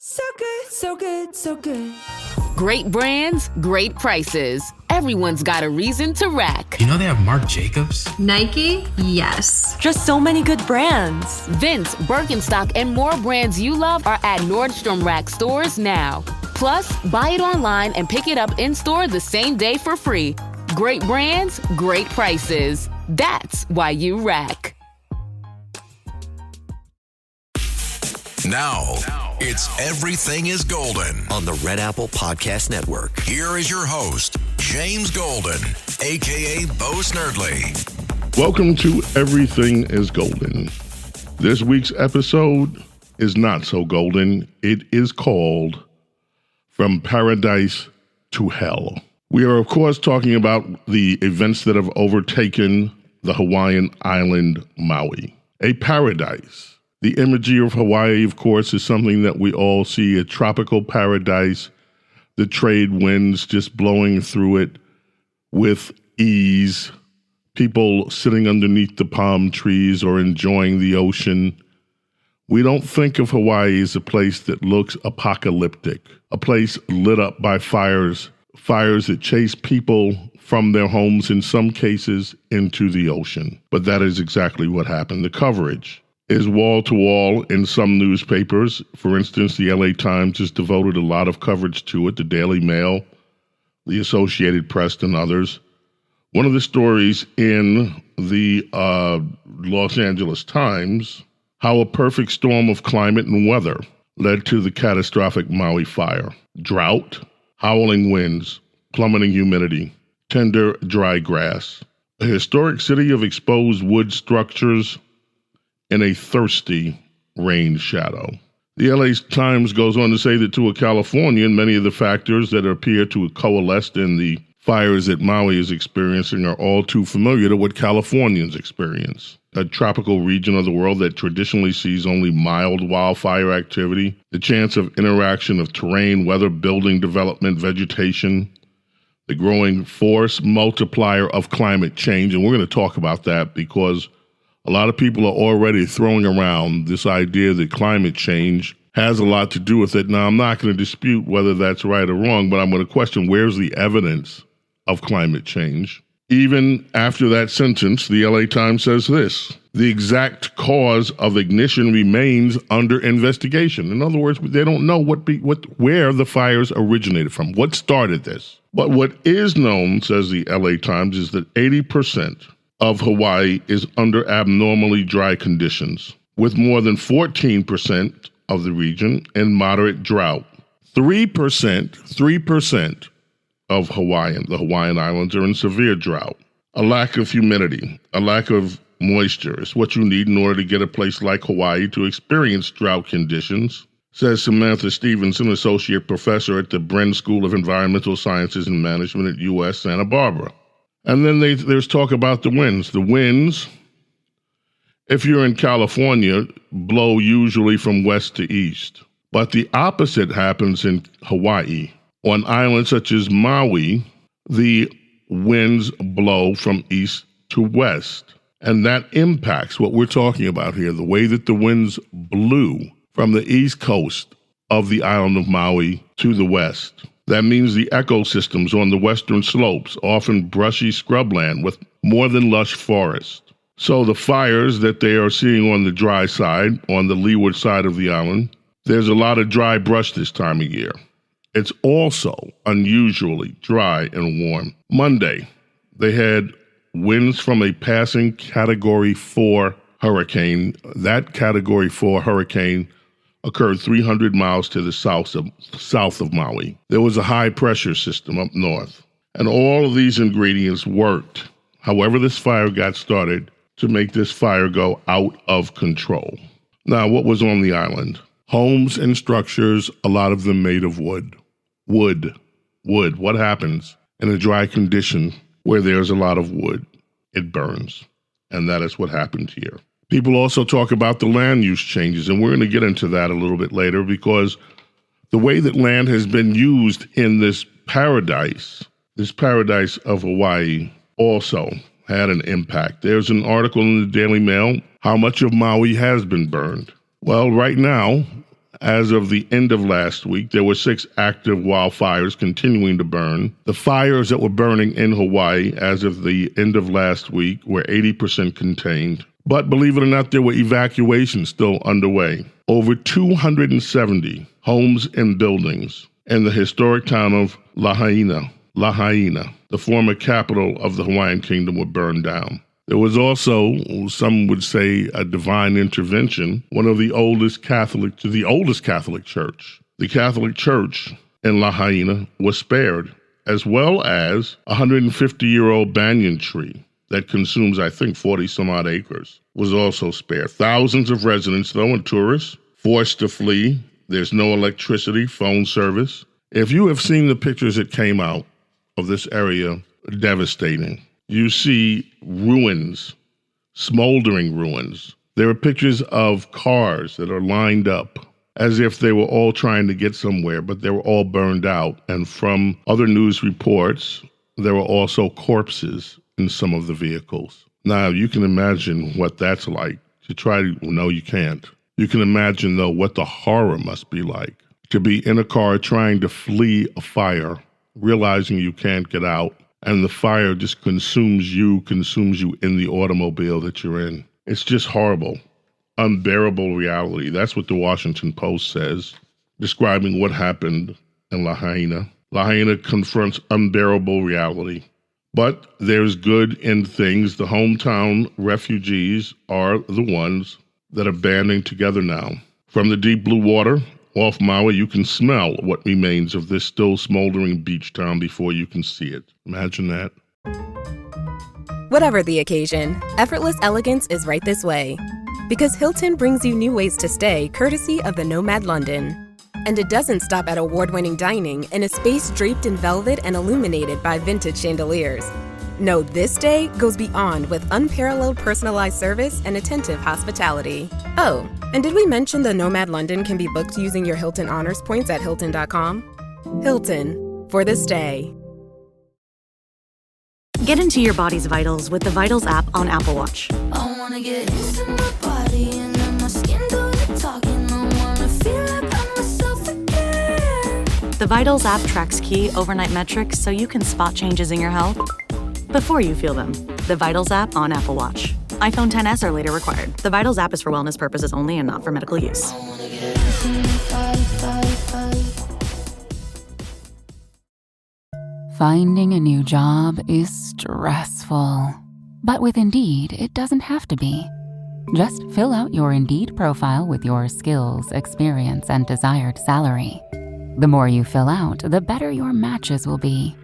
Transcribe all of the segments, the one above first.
So good, so good, so good. Great brands, great prices. Everyone's got a reason to rack. You know they have Marc Jacobs? Nike? Yes. Just so many good brands. Vince, Birkenstock, and more brands you love are at Nordstrom Rack stores now. Plus, buy it online and pick it up in-store the same day for free. Great brands, great prices. That's why you rack. Now, it's Everything is Golden on the Red Apple Podcast Network. Here is your host, James Golden, a.k.a. Bo Snerdley. Welcome to Everything is Golden. This week's episode is not so golden. It is called From Paradise to Hell. We are, of course, talking about the events that have overtaken the Hawaiian island Maui, a paradise. The imagery of Hawaii, of course, is something that we all see, a tropical paradise, the trade winds just blowing through it with ease, people sitting underneath the palm trees or enjoying the ocean. We don't think of Hawaii as a place that looks apocalyptic, a place lit up by fires that chase people from their homes, in some cases, into the ocean. But that is exactly what happened. The coverage is wall-to-wall in some newspapers. For instance, the LA Times has devoted a lot of coverage to it, the Daily Mail, the Associated Press, and others. One of the stories in the Los Angeles Times, how a perfect storm of climate and weather led to the catastrophic Maui fire. Drought, howling winds, plummeting humidity, tender, dry grass. A historic city of exposed wood structures in a thirsty rain shadow. The LA Times goes on to say that to a Californian, many of the factors that appear to have coalesced in the fires that Maui is experiencing are all too familiar to what Californians experience. A tropical region of the world that traditionally sees only mild wildfire activity, the chance of interaction of terrain, weather, building development, vegetation, the growing force multiplier of climate change. And we're going to talk about that because a lot of people are already throwing around this idea that climate change has a lot to do with it. Now, I'm not going to dispute whether that's right or wrong, but I'm going to question where's the evidence of climate change. Even after that sentence, the LA Times says this: the exact cause of ignition remains under investigation. In other words, they don't know where the fires originated from, what started this. But what is known, says the LA Times, is that 80% of Hawaii is under abnormally dry conditions, with more than 14% of the region in moderate drought. 3% of the Hawaiian Islands are in severe drought. A lack of humidity, a lack of moisture is what you need in order to get a place like Hawaii to experience drought conditions, says Samantha Stevenson, associate professor at the Bren School of Environmental Sciences and Management at USC Santa Barbara. And then there's talk about the winds. The winds, if you're in California, blow usually from west to east. But the opposite happens in Hawaii. On islands such as Maui, the winds blow from east to west. And that impacts what we're talking about here, the way that the winds blew from the east coast of the island of Maui to the west. That means the ecosystems on the western slopes, often brushy scrubland with more than lush forest. So the fires that they are seeing on the dry side, on the leeward side of the island, there's a lot of dry brush this time of year. It's also unusually dry and warm. Monday, they had winds from a passing Category 4 hurricane. That Category 4 hurricane occurred 300 miles to the south of Maui. There was a high-pressure system up north, and all of these ingredients worked, however this fire got started, to make this fire go out of control. Now, what was on the island? Homes and structures, a lot of them made of wood. Wood. What happens in a dry condition where there's a lot of wood? It burns, and that is what happened here. People also talk about the land use changes, and we're going to get into that a little bit later because the way that land has been used in this paradise of Hawaii also had an impact. There's an article in the Daily Mail, how much of Maui has been burned. Well, right now, as of the end of last week, there were 6 active wildfires continuing to burn. The fires that were burning in Hawaii as of the end of last week were 80% contained. But believe it or not, there were evacuations still underway. Over 270 homes and buildings in the historic town of Lahaina, the former capital of the Hawaiian Kingdom, were burned down. There was also, some would say, a divine intervention, one of the oldest Catholic church. The Catholic Church in Lahaina was spared, as well as a 150-year-old banyan tree that consumes, I think, 40-some-odd acres, was also spared. Thousands of residents, though, and tourists forced to flee. There's no electricity, phone service. If you have seen the pictures that came out of this area, devastating. You see ruins, smoldering ruins. There are pictures of cars that are lined up as if they were all trying to get somewhere, but they were all burned out. And from other news reports, there were also corpses in some of the vehicles. Now, you can imagine what that's like. No, you can't. You can imagine, though, what the horror must be like to be in a car trying to flee a fire, realizing you can't get out, and the fire just consumes you in the automobile that you're in. It's just horrible, unbearable reality. That's what the Washington Post says, describing what happened in Lahaina. Lahaina confronts unbearable reality. But there's good in things. The hometown refugees are the ones that are banding together now. From the deep blue water off Maui, you can smell what remains of this still smoldering beach town before you can see it. Imagine that. Whatever the occasion, effortless elegance is right this way. Because Hilton brings you new ways to stay courtesy of the Nomad London. And it doesn't stop at award-winning dining in a space draped in velvet and illuminated by vintage chandeliers. No, this day goes beyond with unparalleled personalized service and attentive hospitality. Oh, and did we mention the Nomad London can be booked using your Hilton Honors points at Hilton.com? Hilton, for the stay. Get into your body's vitals with the Vitals app on Apple Watch. I wanna get into my body and then my skin do the talking. I wanna feel like I'm myself again. The Vitals app tracks key overnight metrics so you can spot changes in your health before you feel them. The Vitals app on Apple Watch. iPhone XS or later required. The Vitals app is for wellness purposes only and not for medical use. Finding a new job is stressful. But with Indeed, it doesn't have to be. Just fill out your Indeed profile with your skills, experience, and desired salary. The more you fill out, the better your matches will be.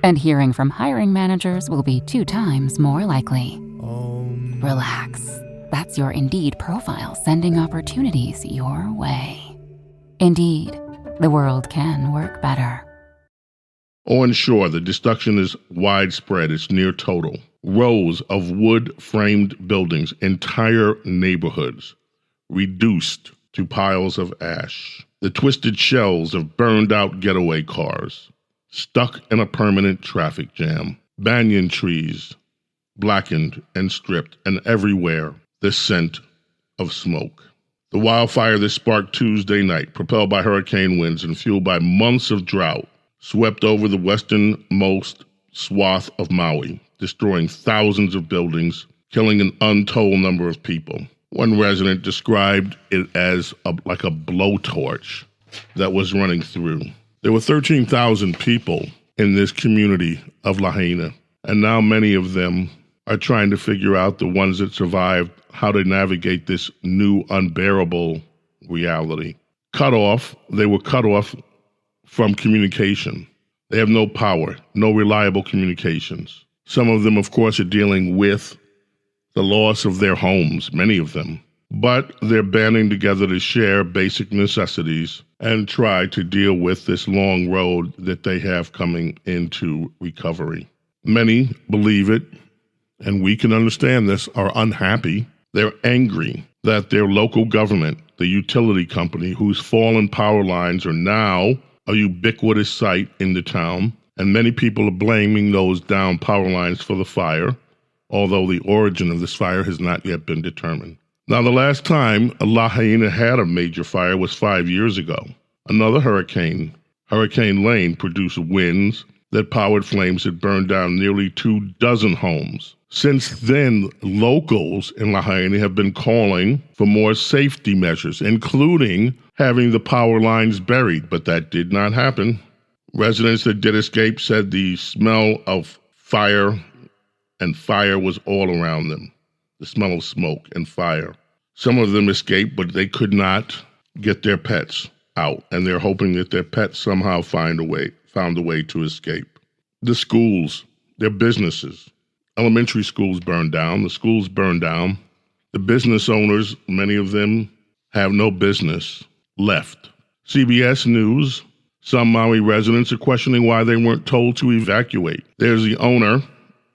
And hearing from hiring managers will be 2 times more likely. Relax. That's your Indeed profile sending opportunities your way. Indeed, the world can work better. On shore, the destruction is widespread. It's near total. Rows of wood-framed buildings, entire neighborhoods, reduced to piles of ash. The twisted shells of burned-out getaway cars, stuck in a permanent traffic jam. Banyan trees, blackened and stripped, and everywhere the scent of smoke. The wildfire that sparked Tuesday night, propelled by hurricane winds and fueled by months of drought, swept over the westernmost swath of Maui, destroying thousands of buildings, killing an untold number of people. One resident described it as like a blowtorch that was running through. There were 13,000 people in this community of Lahaina, and now many of them are trying to figure out, the ones that survived, how to navigate this new unbearable reality. They were cut off from communication. They have no power, no reliable communications. Some of them, of course, are dealing with the loss of their homes, many of them. But they're banding together to share basic necessities and try to deal with this long road that they have coming into recovery. Many believe it, and we can understand this, are unhappy. They're angry that their local government, the utility company whose fallen power lines are now a ubiquitous sight in the town, and many people are blaming those down power lines for the fire, although the origin of this fire has not yet been determined. Now, the last time Lahaina had a major fire was 5 years ago. Another hurricane, Hurricane Lane, produced winds that powered flames that burned down nearly 24 homes. Since then, locals in Lahaina have been calling for more safety measures, including having the power lines buried, but that did not happen. Residents that did escape said the smell of fire was all around them, the smell of smoke and fire. Some of them escaped, but they could not get their pets out, and they're hoping that their pets somehow found a way to escape. The schools, their businesses, elementary schools burned down, the schools burned down. The business owners, many of them, have no business left. CBS News, some Maui residents are questioning why they weren't told to evacuate. There's the owner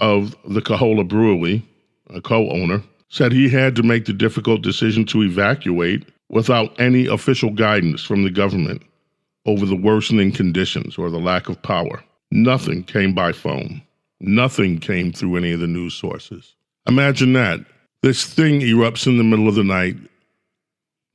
of the Kahola Brewery, a co-owner, said he had to make the difficult decision to evacuate without any official guidance from the government over the worsening conditions or the lack of power. Nothing came by phone. Nothing came through any of the news sources. Imagine that. This thing erupts in the middle of the night.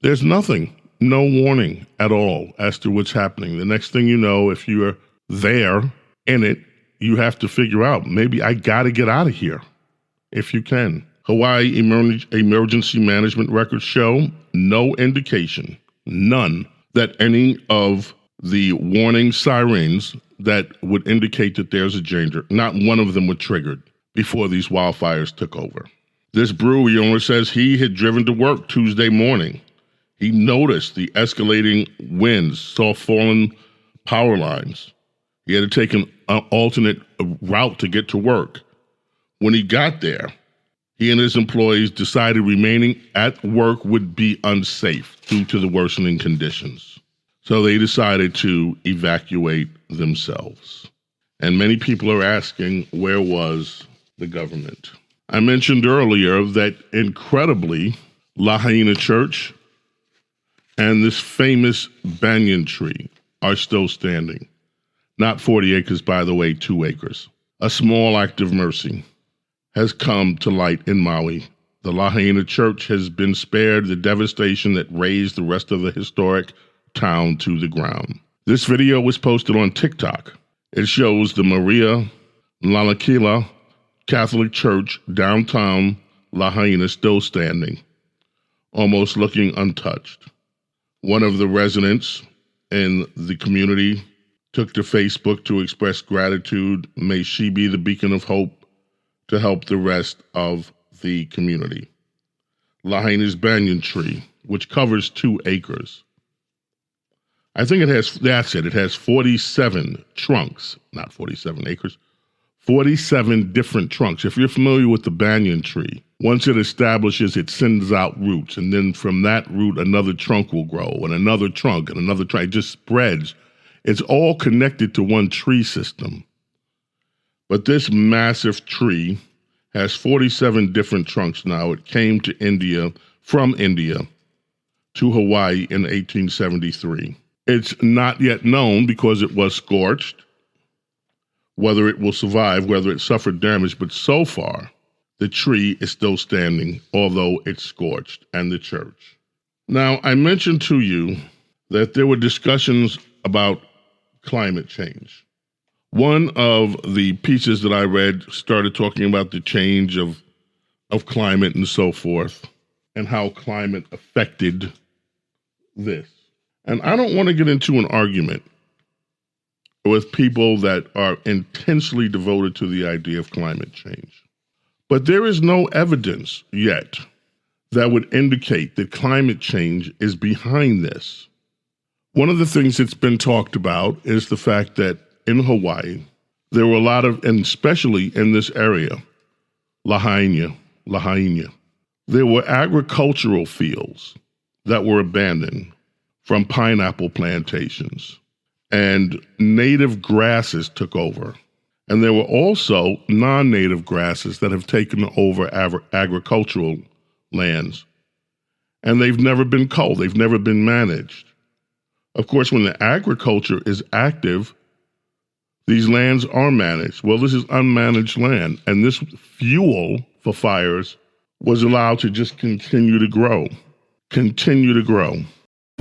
There's nothing, no warning at all as to what's happening. The next thing you know, if you're there in it, you have to figure out, maybe I got to get out of here if you can. Hawaii emergency management records show no indication, none, that any of the warning sirens that would indicate that there's a danger, not one of them were triggered before these wildfires took over. This brewery owner says he had driven to work Tuesday morning. He noticed the escalating winds, saw fallen power lines. He had to take an alternate route to get to work. When he got there, he and his employees decided remaining at work would be unsafe due to the worsening conditions. So they decided to evacuate themselves. And many people are asking, where was the government? I mentioned earlier that incredibly, Lahaina Church and this famous banyan tree are still standing. Not 40 acres, by the way, 2 acres. A small act of mercy has come to light in Maui. The Lahaina Church has been spared the devastation that razed the rest of the historic town to the ground. This video was posted on TikTok. It shows the Maria Lalakila Catholic Church downtown Lahaina still standing, almost looking untouched. One of the residents in the community took to Facebook to express gratitude. May she be the beacon of hope to help the rest of the community. Lahaina's banyan tree, which covers 2 acres. I think it has 47 trunks, not 47 acres, 47 different trunks. If you're familiar with the banyan tree, once it establishes, it sends out roots, and then from that root, another trunk will grow, and another trunk, and another trunk. It just spreads. It's all connected to one tree system. But this massive tree has 47 different trunks now. It came to India, from India, to Hawaii in 1873. It's not yet known, because it was scorched, whether it will survive, whether it suffered damage, but so far, the tree is still standing, although it's scorched, and the church. Now, I mentioned to you that there were discussions about climate change. One of the pieces that I read started talking about the change of climate and so forth, and how climate affected this. And I don't want to get into an argument with people that are intensely devoted to the idea of climate change. But there is no evidence yet that would indicate that climate change is behind this. One of the things that's been talked about is the fact that in Hawaii, there were a lot of, and especially in this area, Lahaina, there were agricultural fields that were abandoned from pineapple plantations, and native grasses took over. And there were also non-native grasses that have taken over agricultural lands, and they've never been culled, they've never been managed. Of course, when the agriculture is active, these lands are managed. Well, this is unmanaged land, and this fuel for fires was allowed to just continue to grow. Continue to grow.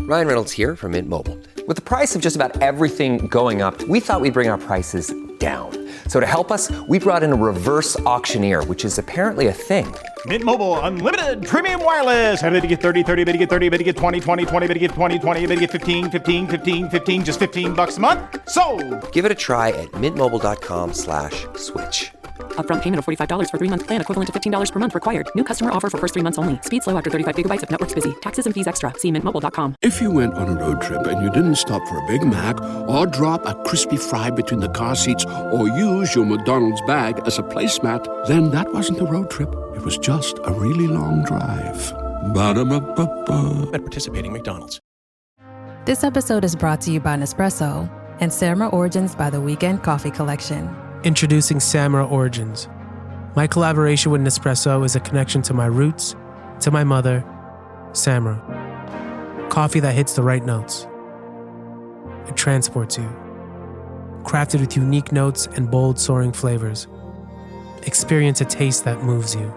Ryan Reynolds here from Mint Mobile. With the price of just about everything going up, we thought we'd bring our prices down. So to help us, we brought in a reverse auctioneer, which is apparently a thing. Mint Mobile Unlimited Premium Wireless. How to get 30, 30, bit to get 30, bit to get 20, 20, 20, bit to get 20, 20, bit to get 15, 15, 15, 15, just $15 a month? Sold! Give it a try at mintmobile.com/switch. Upfront payment of $45 for 3-month plan, equivalent to $15 per month required. New customer offer for first 3 months only. Speed slow after 35 gigabytes if network's busy. Taxes and fees extra. See mintmobile.com. If you went on a road trip and you didn't stop for a Big Mac or drop a crispy fry between the car seats or use your McDonald's bag as a placemat, then that wasn't a road trip. It was just a really long drive. Ba-da-ba-ba-ba. At participating McDonald's. This episode is brought to you by Nespresso and Samra Origins by the Weekend Coffee Collection. Introducing Samra Origins. My collaboration with Nespresso is a connection to my roots, to my mother, Samra. Coffee that hits the right notes. It transports you. Crafted with unique notes and bold soaring flavors. Experience a taste that moves you.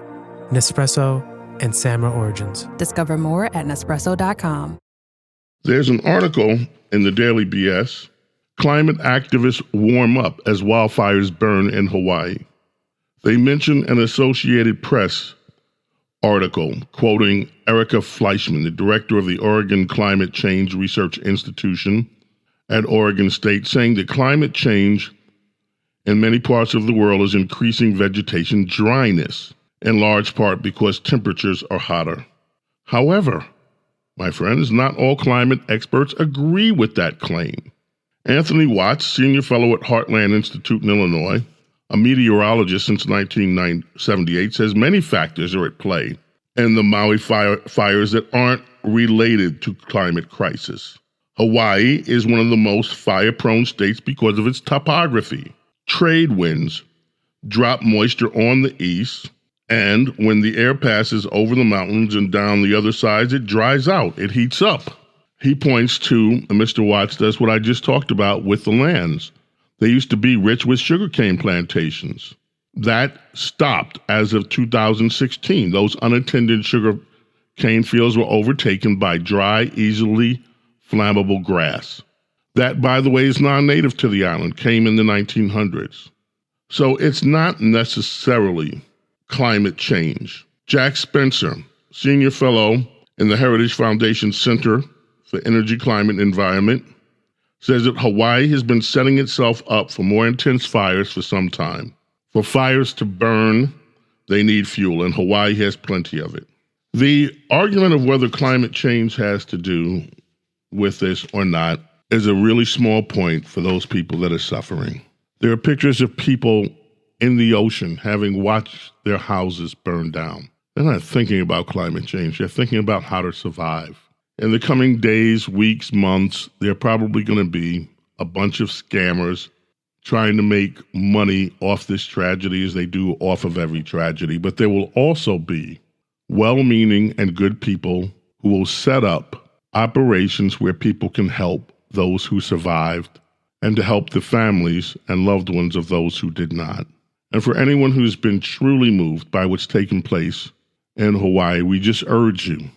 Nespresso and Samra Origins. Discover more at Nespresso.com. There's an article in the Daily BS. Climate activists warm up as wildfires burn in Hawaii. They mention an Associated Press article quoting Erica Fleischman, the director of the Oregon Climate Change Research Institution at Oregon State, saying that climate change in many parts of the world is increasing vegetation dryness, in large part because temperatures are hotter. However, my friends, not all climate experts agree with that claim. Anthony Watts, senior fellow at Heartland Institute in Illinois, a meteorologist since 1978, says many factors are at play in the Maui fires that aren't related to climate crisis. Hawaii is one of the most fire-prone states because of its topography. Trade winds drop moisture on the east, and when the air passes over the mountains and down the other sides, it dries out, it heats up. He points to, Mr. Watts does what I just talked about with the lands. They used to be rich with sugarcane plantations. That stopped as of 2016. Those unattended sugarcane fields were overtaken by dry, easily flammable grass. That, by the way, is non-native to the island, came in the 1900s. So it's not necessarily climate change. Jack Spencer, senior fellow in the Heritage Foundation Center for Energy, Climate, and Environment, says that Hawaii has been setting itself up for more intense fires for some time. For fires to burn, they need fuel, and Hawaii has plenty of it. The argument of whether climate change has to do with this or not is a really small point for those people that are suffering. There are pictures of people in the ocean having watched their houses burn down. They're not thinking about climate change. They're thinking about how to survive. In the coming days, weeks, months, there are probably going to be a bunch of scammers trying to make money off this tragedy as they do off of every tragedy. But there will also be well-meaning and good people who will set up operations where people can help those who survived and to help the families and loved ones of those who did not. And for anyone who's been truly moved by what's taken place in Hawaii, we just urge you,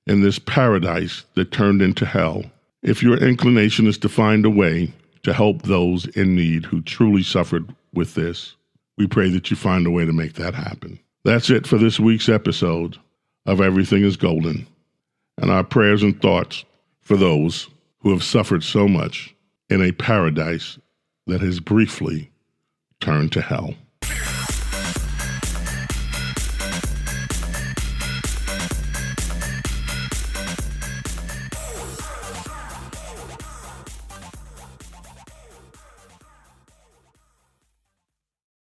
in this paradise that turned into hell, if your inclination is to find a way to help those in need who truly suffered with this, we pray that you find a way to make that happen. That's it for this week's episode of Everything is Golden, and our prayers and thoughts for those who have suffered so much in a paradise that has briefly turned to hell.